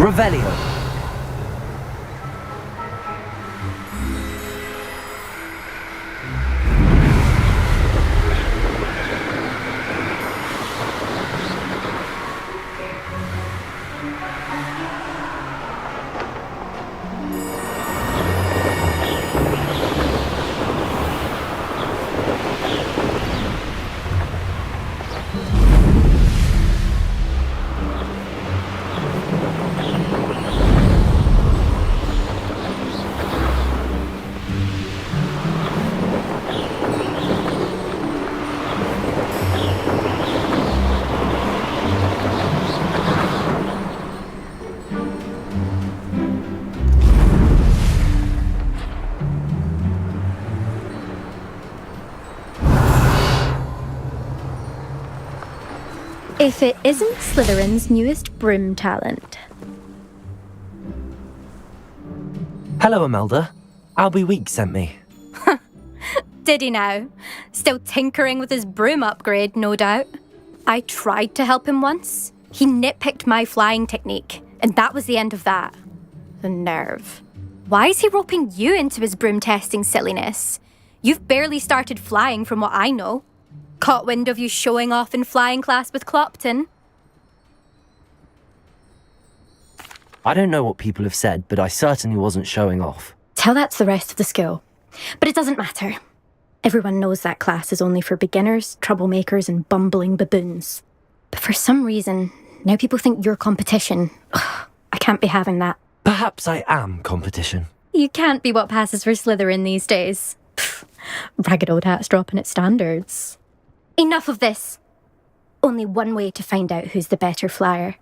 Revelio. If it isn't Slytherin's newest broom talent. Hello, Imelda. Albie Week sent me. Did he now? Still tinkering with his broom upgrade, no doubt. I tried to help him once. He nitpicked my flying technique, and that was the end of that. The nerve. Why is he roping you into his broom testing silliness? You've barely started flying from what I know. Caught wind of you showing off in flying class with Clopton? I don't know what people have said, but I certainly wasn't showing off. Tell that to the rest of the school. But it doesn't matter. Everyone knows that class is only for beginners, troublemakers, and bumbling baboons. But for some reason, now people think you're competition. Ugh, I can't be having that. Perhaps I am competition. You can't be what passes for Slytherin these days. Pfft, ragged old hat's dropping its standards. Enough of this. Only one way to find out who's the better flyer.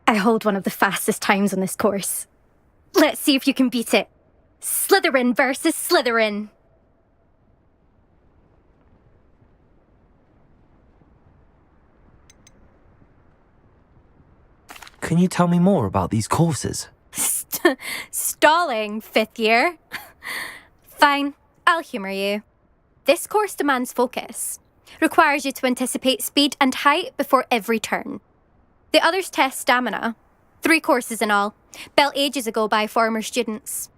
I hold one of the fastest times on this course. Let's see if you can beat it. Slytherin versus Slytherin. Can you tell me more about these courses? Stalling, fifth year. Fine, I'll humour you. This course demands focus. Requires you to anticipate speed and height before every turn. The others test stamina. 3 courses in all, built ages ago by former students.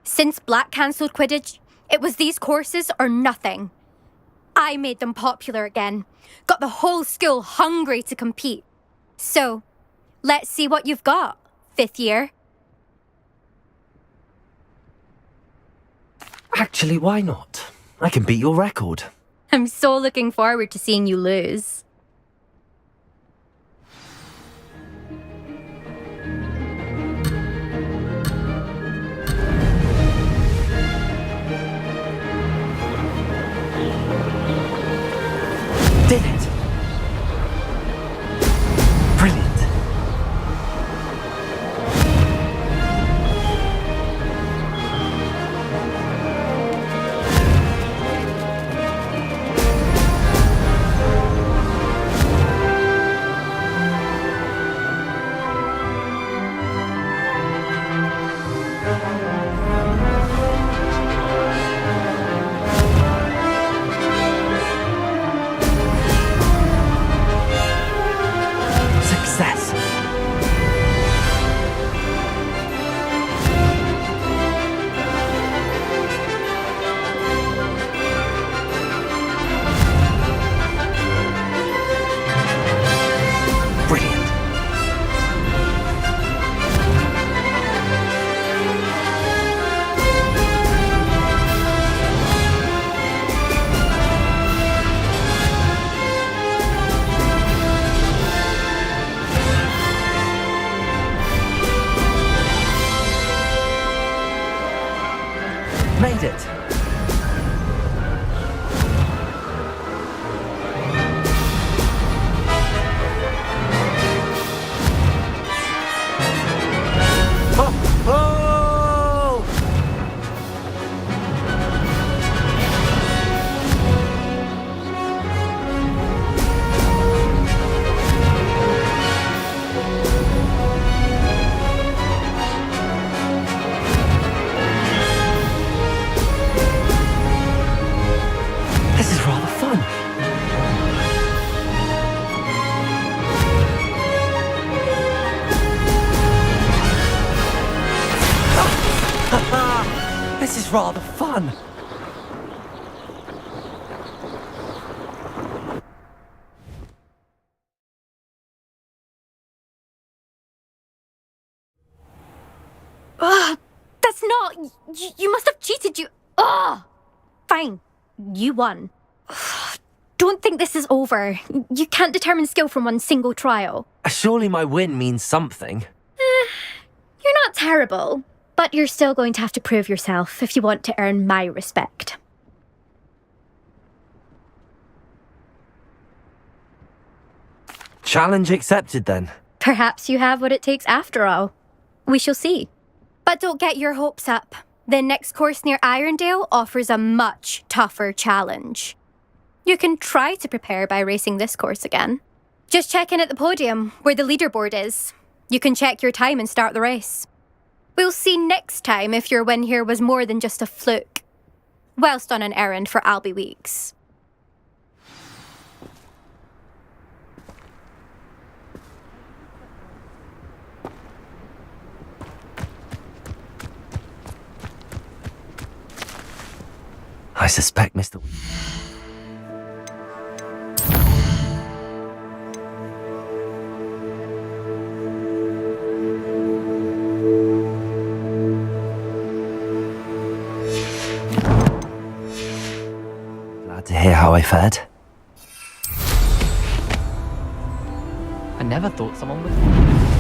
Since Black cancelled Quidditch, it was these courses or nothing. I made them popular again. Got the whole school hungry to compete. So, let's see what you've got, fifth year. Actually, why not? I can beat your record. I'm so looking forward to seeing you lose. Did it! Brilliant! was rather fun. Ugh, that's not... You must have cheated, you... Ugh! Fine. You won. Ugh, don't think this is over. You can't determine skill from one single trial. Surely my win means something. You're not terrible, but you're still going to have to prove yourself if you want to earn my respect. Challenge accepted then. Perhaps you have what it takes after all. We shall see. But don't get your hopes up. The next course near Irondale offers a much tougher challenge. You can try to prepare by racing this course again. Just check in at the podium, where the leaderboard is. You can check your time and start the race. We'll see next time if your win here was more than just a fluke. Whilst on an errand for Albie Weeks. I suspect Mr. Glad to hear how I fared. I never thought someone would...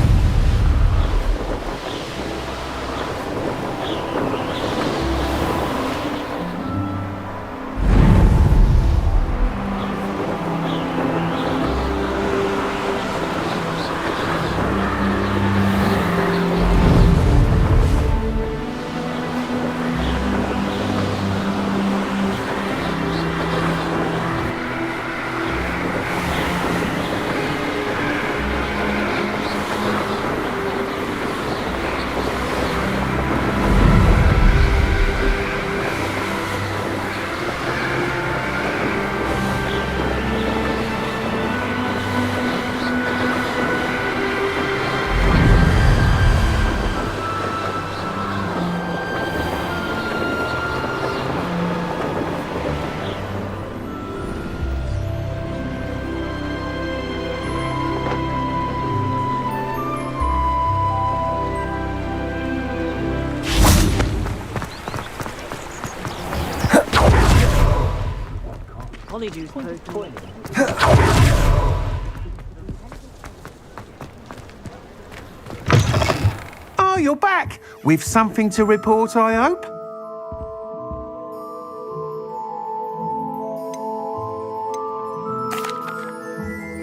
Oh, you're back! With something to report, I hope?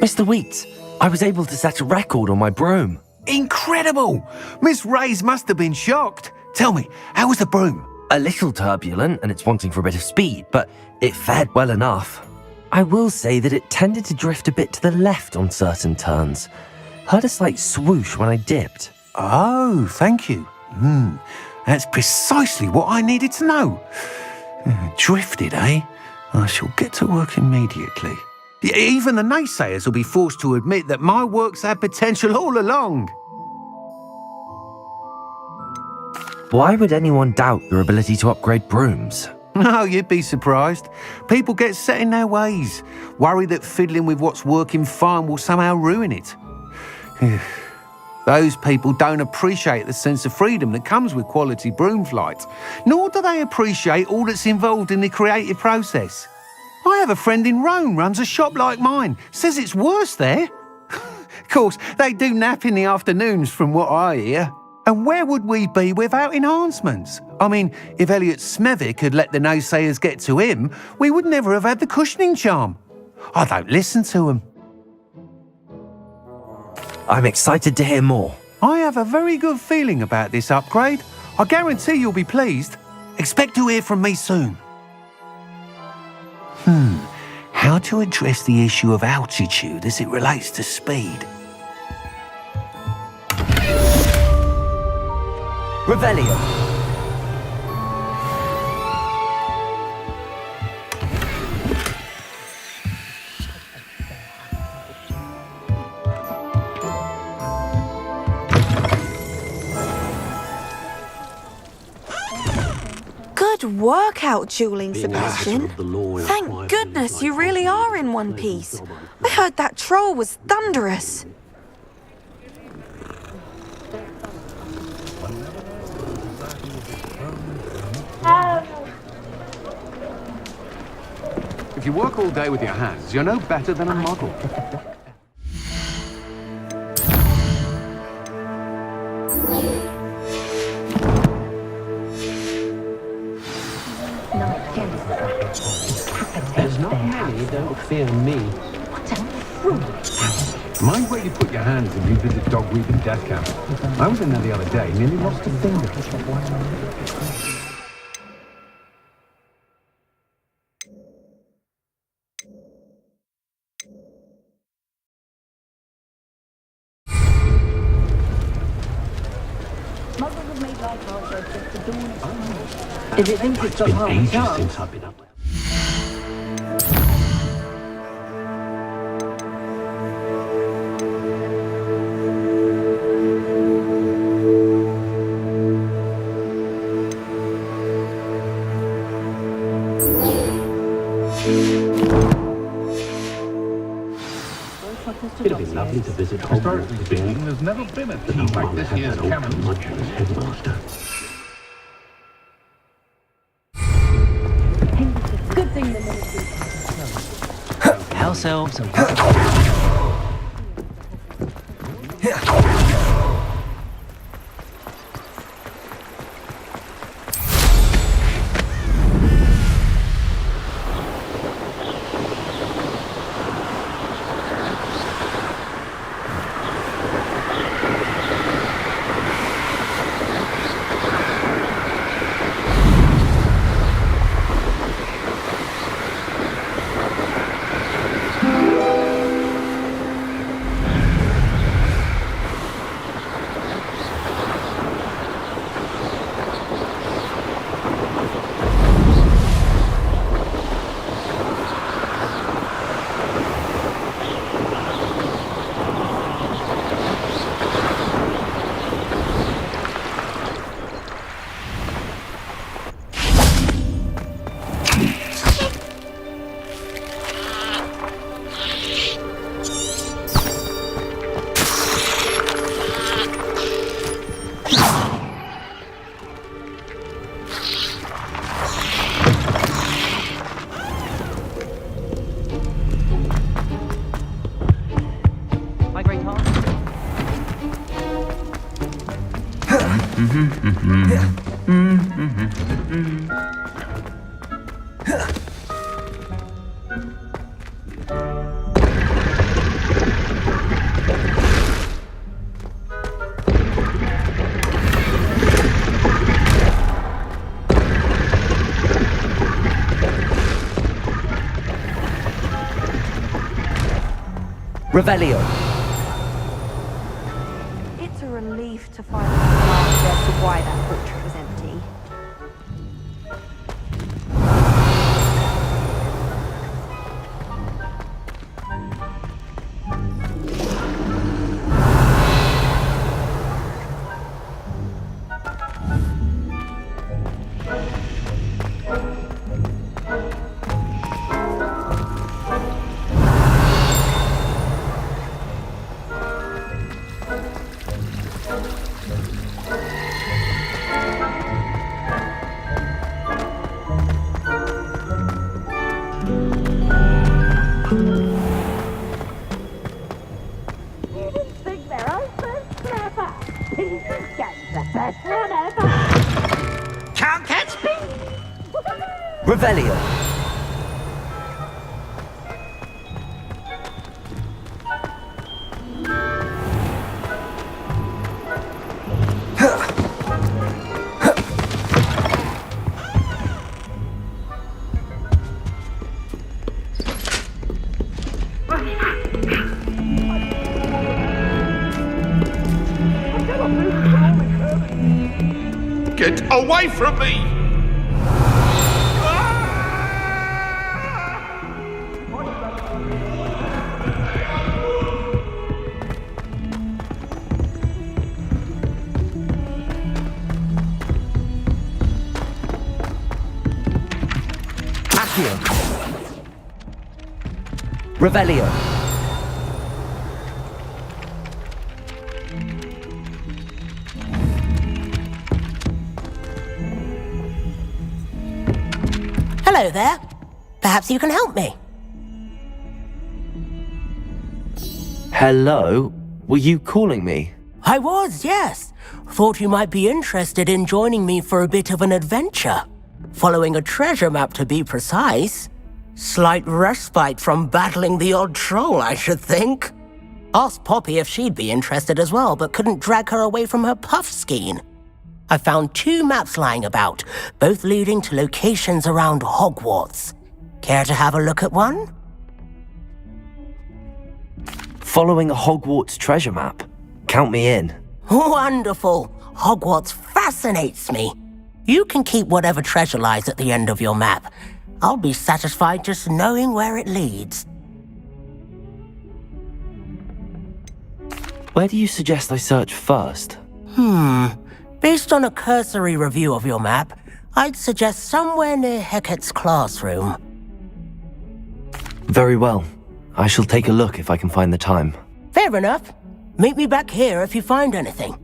Mr. Wheat, I was able to set a record on my broom. Incredible! Miss Ray's must have been shocked. Tell me, how was the broom? A little turbulent and it's wanting for a bit of speed, but it fared well enough. I will say that it tended to drift a bit to the left on certain turns. Heard a slight swoosh when I dipped. Oh, thank you. That's precisely what I needed to know. Drifted, eh? I shall get to work immediately. Even the naysayers will be forced to admit that my work's had potential all along. Why would anyone doubt your ability to upgrade brooms? No, you'd be surprised. People get set in their ways, worry that fiddling with what's working fine will somehow ruin it. Those people don't appreciate the sense of freedom that comes with quality broom flight, nor do they appreciate all that's involved in the creative process. I have a friend in Rome runs a shop like mine, says it's worse there. Of course, they do nap in the afternoons from what I hear. And where would we be without enhancements? I mean, if Elliot Smethwick had let the naysayers get to him, we would never have had the cushioning charm. I don't listen to them. I'm excited to hear more. I have a very good feeling about this upgrade. I guarantee you'll be pleased. Expect to hear from me soon. How to address the issue of altitude as it relates to speed? Revelio. Good work out dueling, Sebastian. Thank goodness you really are in one piece. I heard that troll was thunderous. If you work all day with your hands, you're no better than a model. There's not many don't fear me. Mind where you put your hands and you visit dog weeping death camp. I was in there the other day, nearly lost a finger. If it thinks it's been ages since I've been up there. It'd be lovely to visit Hogwarts again. There's never been a team like this year's canon. Headmaster. Good thing the ministry. House elves and my great aunt. Revelio. It's a relief to find out as to why that butcher was empty. Can't catch me! Revelio. Get away from me! Revelio. Hello there. Perhaps you can help me. Hello? Were you calling me? I was, yes. Thought you might be interested in joining me for a bit of an adventure. Following a treasure map, to be precise. Slight respite from battling the odd troll, I should think. Asked Poppy if she'd be interested as well, but couldn't drag her away from her puff skein. I found 2 maps lying about, both leading to locations around Hogwarts. Care to have a look at one? Following a Hogwarts treasure map. Count me in. Wonderful. Hogwarts fascinates me. You can keep whatever treasure lies at the end of your map. I'll be satisfied just knowing where it leads. Where do you suggest I search first? Based on a cursory review of your map, I'd suggest somewhere near Hecat's classroom. Very well. I shall take a look if I can find the time. Fair enough. Meet me back here if you find anything.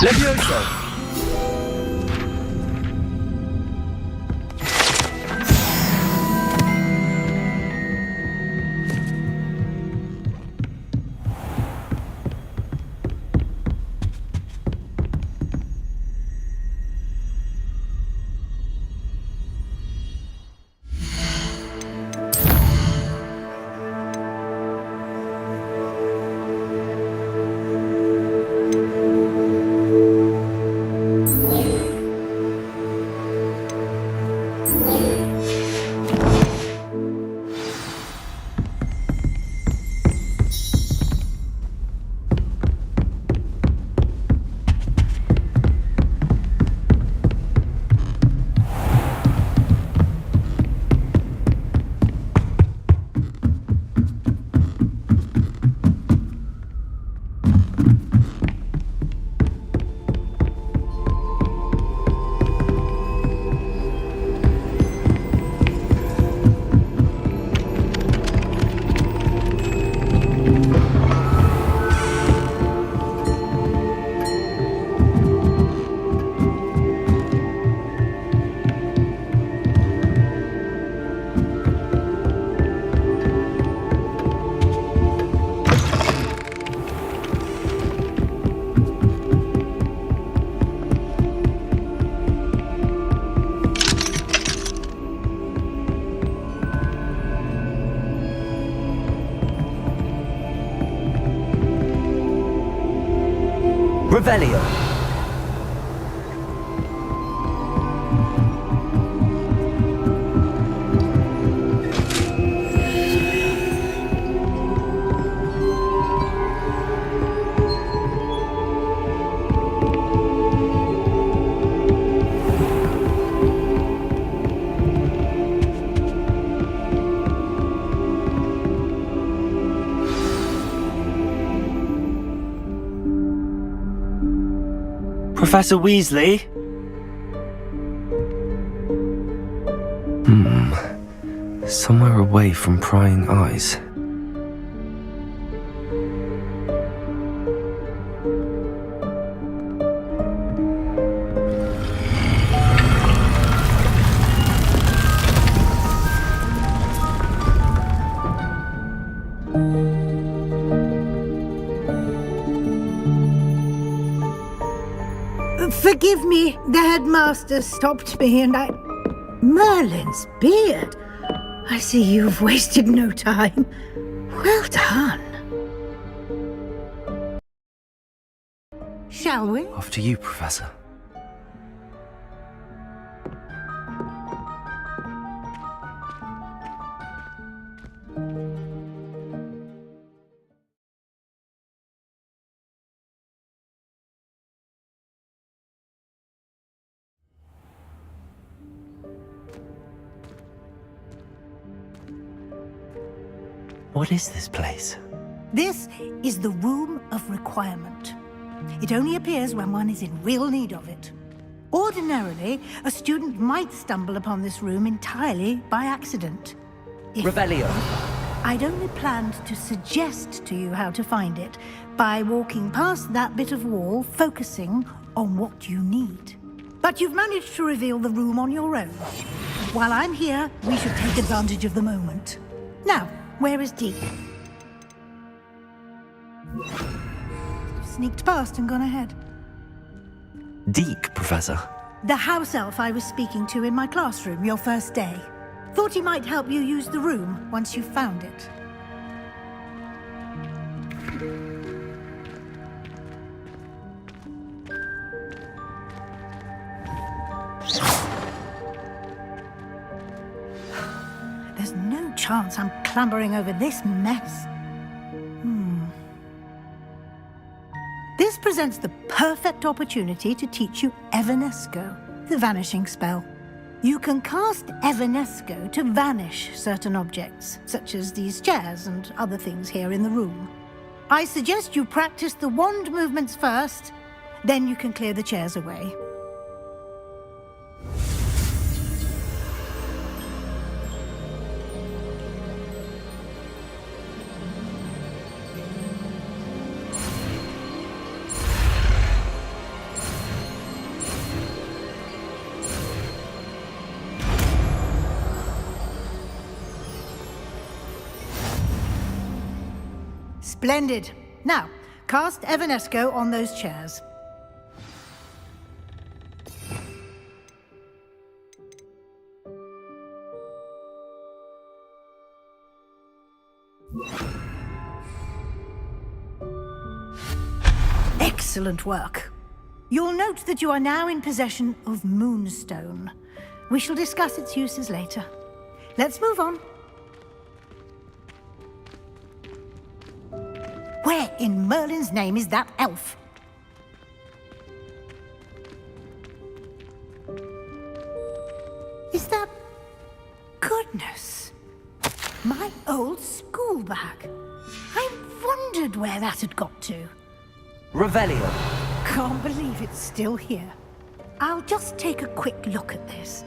Levioso! Revelio. Professor Weasley? Somewhere away from prying eyes. Forgive me, the headmaster stopped me and I... Merlin's beard! I see you've wasted no time. Well done. Shall we? After you, Professor. What is this place? This is the Room of Requirement. It only appears when one is in real need of it. Ordinarily, a student might stumble upon this room entirely by accident. Revelio. I'd only planned to suggest to you how to find it by walking past that bit of wall, focusing on what you need. But you've managed to reveal the room on your own. While I'm here, we should take advantage of the moment. Now, where is Deke? Sneaked past and gone ahead. Deke, Professor. The house elf I was speaking to in my classroom your first day. Thought he might help you use the room once you found it. There's no chance I'm clambering over this mess. This presents the perfect opportunity to teach you Evanesco, the vanishing spell. You can cast Evanesco to vanish certain objects, such as these chairs and other things here in the room. I suggest you practice the wand movements first, then you can clear the chairs away. Splendid. Now, cast Evanesco on those chairs. Excellent work. You'll note that you are now in possession of Moonstone. We shall discuss its uses later. Let's move on. Where in Merlin's name is that elf? Is that... Goodness! My old school bag. I wondered where that had got to. Revelio. Can't believe it's still here. I'll just take a quick look at this.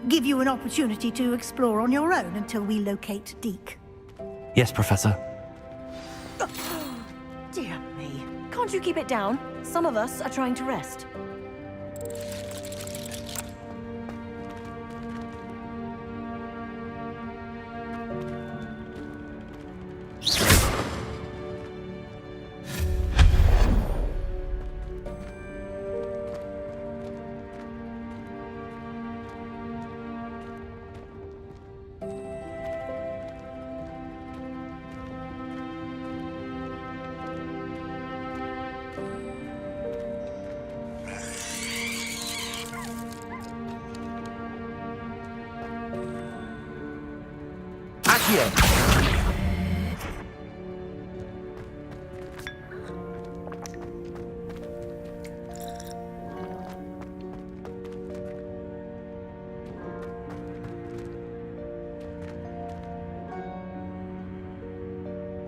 Give you an opportunity to explore on your own until we locate Deke. Yes, Professor. Dear me. Can't you keep it down? Some of us are trying to rest.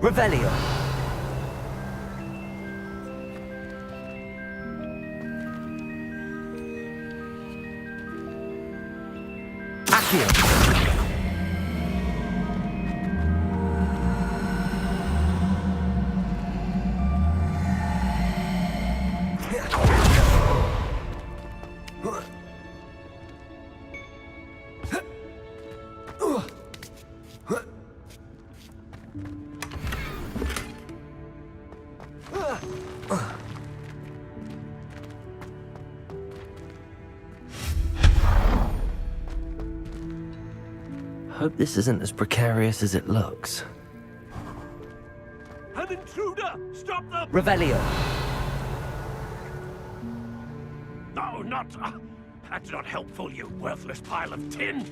Revelio. Accio. Hope this isn't as precarious as it looks. An intruder! Stop them! Revelio! No, not... that's not helpful, you worthless pile of tin!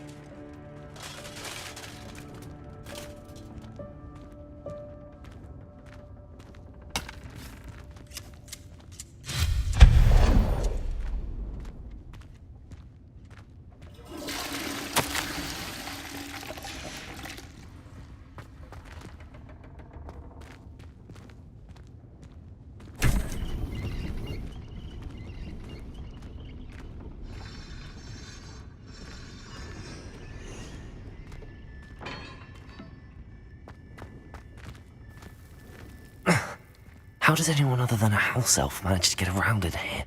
How does anyone other than a house elf manage to get around in here?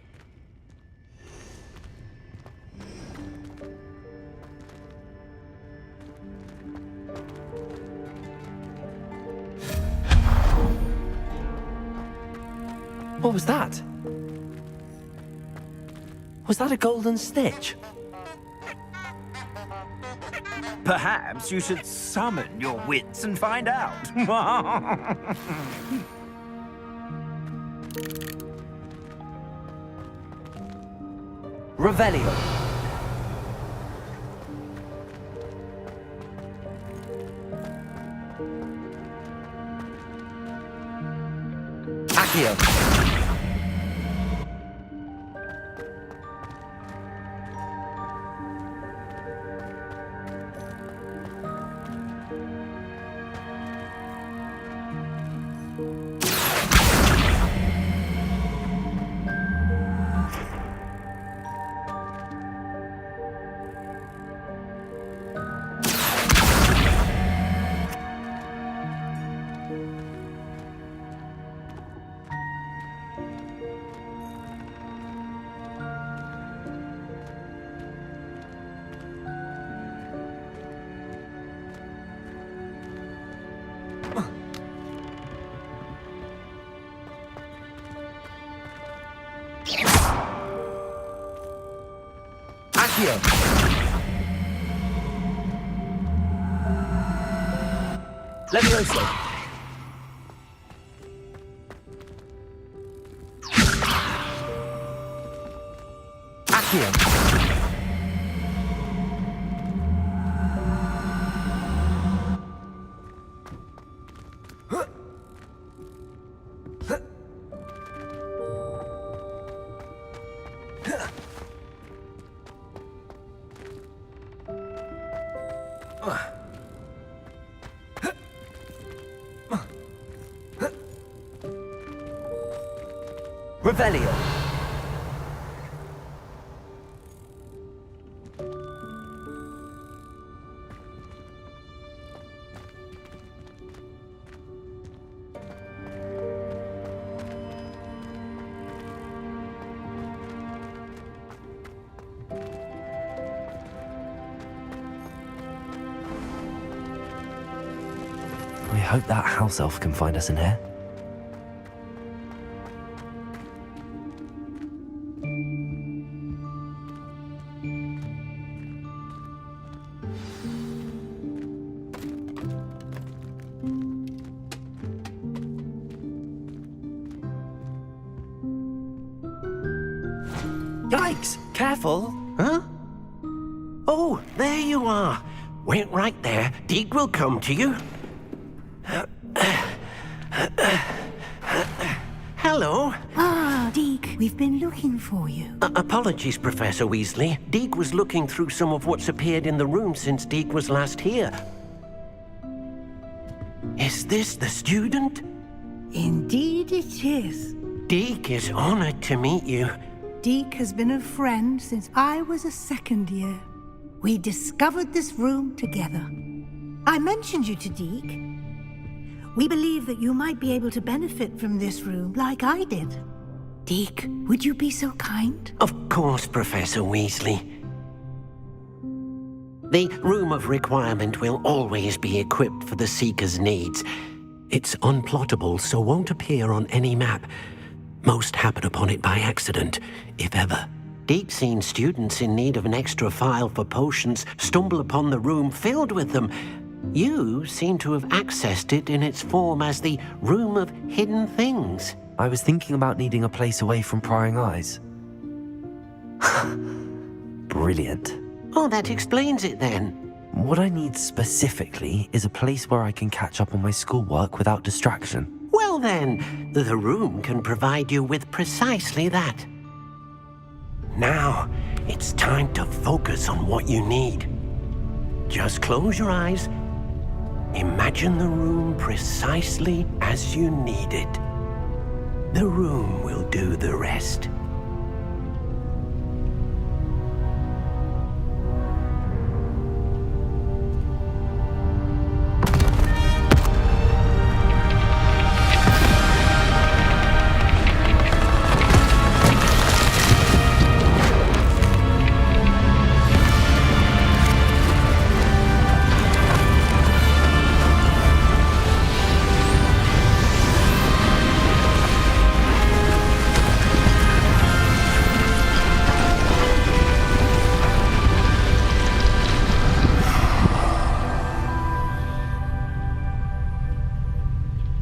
What was that? Was that a golden snitch? Perhaps you should summon your wits and find out. Revelio. Accio. Accio. Levioso. Accio. Revelio. We hope that house elf can find us in here. Yikes! Careful! Huh? Oh, there you are. Wait right there. Deke will come to you. Hello. Ah, Deke, we've been looking for you. Apologies, Professor Weasley. Deke was looking through some of what's appeared in the room since Deke was last here. Is this the student? Indeed it is. Deke is honored to meet you. Deke has been a friend since I was a second year. We discovered this room together. I mentioned you to Deke. We believe that you might be able to benefit from this room like I did. Deke, would you be so kind? Of course, Professor Weasley. The Room of Requirement will always be equipped for the Seeker's needs. It's unplottable, so won't appear on any map. Most happen upon it by accident, if ever. Deke's seen students in need of an extra file for potions stumble upon the room filled with them. You seem to have accessed it in its form as the Room of Hidden Things. I was thinking about needing a place away from prying eyes. Brilliant. Oh, that explains it then. What I need specifically is a place where I can catch up on my schoolwork without distraction. Well then, the room can provide you with precisely that. Now, it's time to focus on what you need. Just close your eyes. Imagine the room precisely as you need it. The room will do the rest.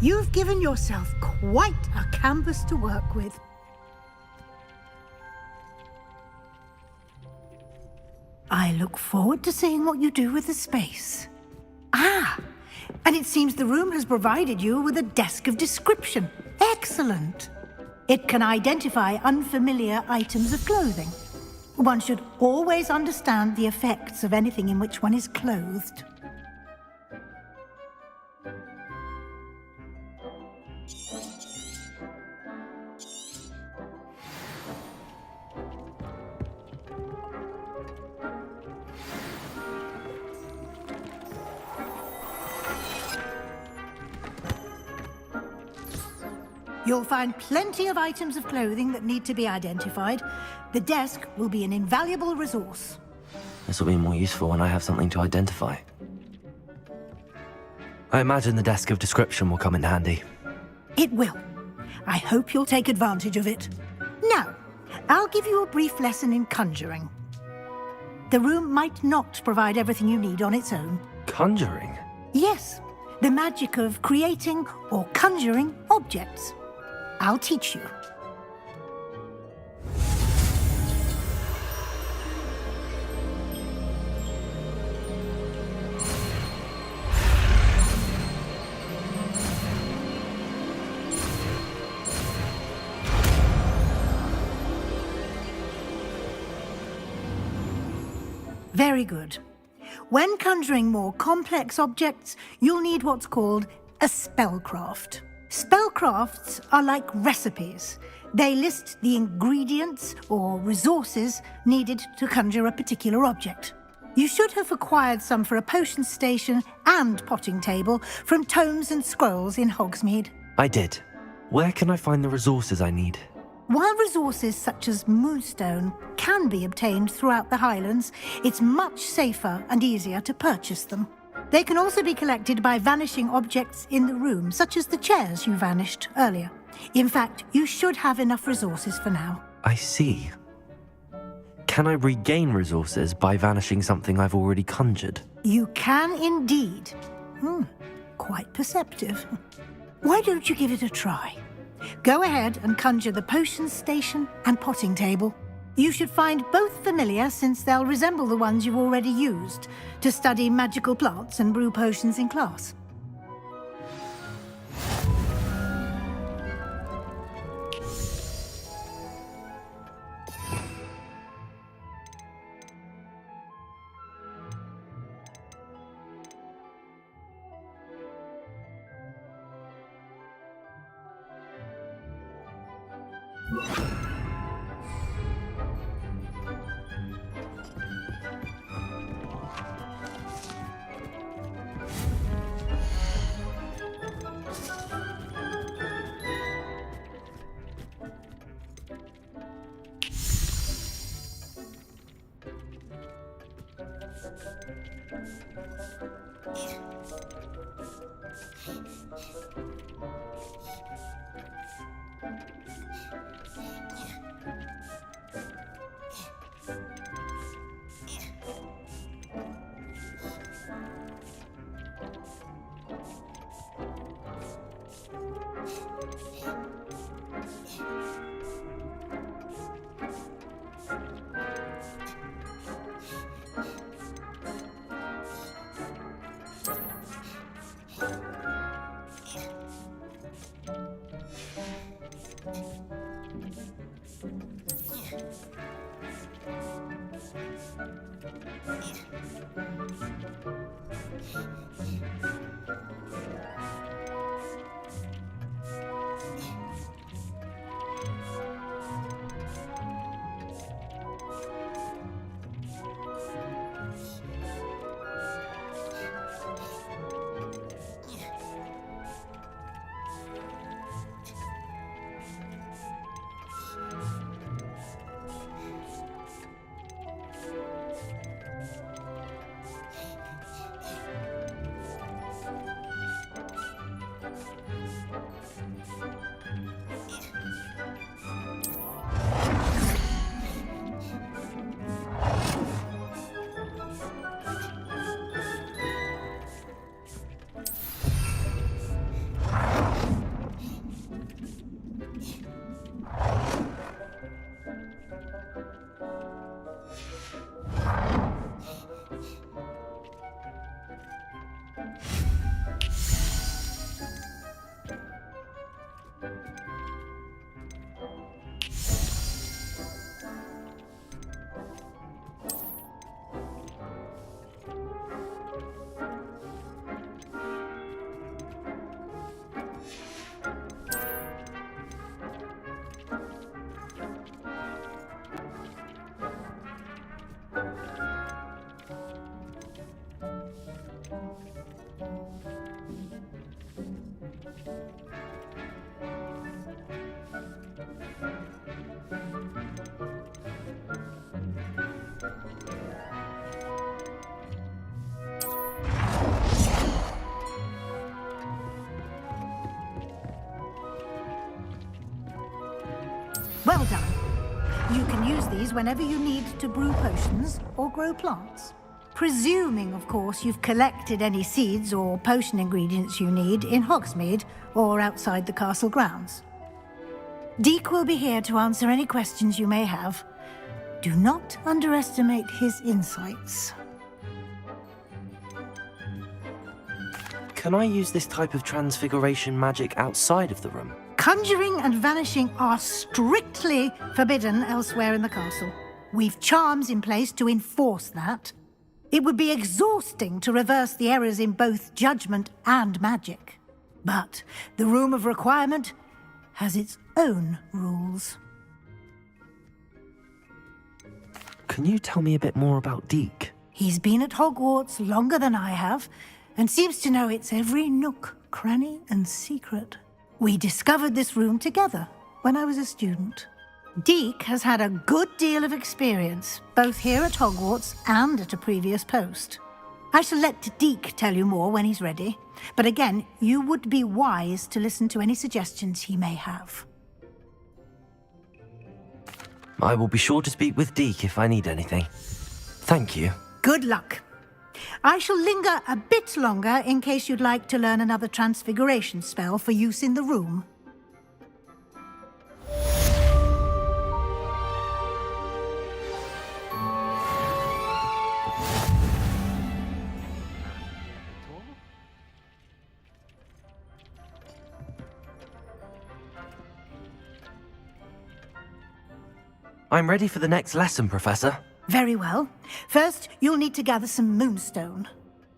You've given yourself quite a canvas to work with. I look forward to seeing what you do with the space. Ah, and it seems the room has provided you with a desk of description. Excellent. It can identify unfamiliar items of clothing. One should always understand the effects of anything in which one is clothed. You'll find plenty of items of clothing that need to be identified. The desk will be an invaluable resource. This will be more useful when I have something to identify. I imagine the desk of description will come in handy. It will. I hope you'll take advantage of it. Now, I'll give you a brief lesson in conjuring. The room might not provide everything you need on its own. Conjuring? Yes, the magic of creating or conjuring objects. I'll teach you. Very good. When conjuring more complex objects, you'll need what's called a spellcraft. Spellcrafts are like recipes. They list the ingredients or resources needed to conjure a particular object. You should have acquired some for a potion station and potting table from tomes and scrolls in Hogsmeade. I did. Where can I find the resources I need? While resources such as moonstone can be obtained throughout the Highlands, it's much safer and easier to purchase them. They can also be collected by vanishing objects in the room, such as the chairs you vanished earlier. In fact, you should have enough resources for now. I see. Can I regain resources by vanishing something I've already conjured? You can indeed. Quite perceptive. Why don't you give it a try? Go ahead and conjure the potion station and potting table. You should find both familiar, since they'll resemble the ones you've already used to study magical plants and brew potions in class. Well done. You can use these whenever you need to brew potions or grow plants. Presuming, of course, you've collected any seeds or potion ingredients you need in Hogsmeade or outside the castle grounds. Deek will be here to answer any questions you may have. Do not underestimate his insights. Can I use this type of transfiguration magic outside of the room? Conjuring and vanishing are strictly forbidden elsewhere in the castle. We've charms in place to enforce that. It would be exhausting to reverse the errors in both judgment and magic. But the Room of Requirement has its own rules. Can you tell me a bit more about Deek? He's been at Hogwarts longer than I have, and seems to know its every nook, cranny, and secret. We discovered this room together when I was a student. Deek has had a good deal of experience, both here at Hogwarts and at a previous post. I shall let Deek tell you more when he's ready, but again, you would be wise to listen to any suggestions he may have. I will be sure to speak with Deek if I need anything. Thank you. Good luck. I shall linger a bit longer in case you'd like to learn another transfiguration spell for use in the room. I'm ready for the next lesson, Professor. Very well. First, you'll need to gather some moonstone.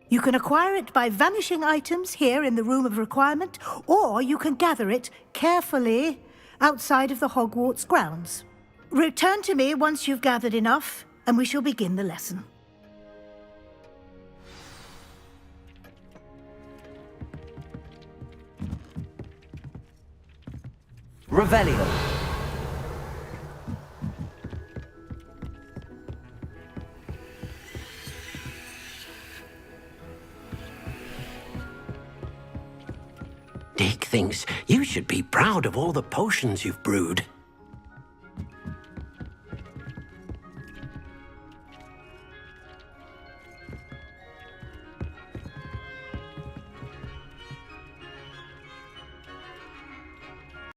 You can acquire it by vanishing items here in the Room of Requirement, or you can gather it carefully outside of the Hogwarts grounds. Return to me once you've gathered enough, and we shall begin the lesson. Revelio. Deek thinks you should be proud of all the potions you've brewed.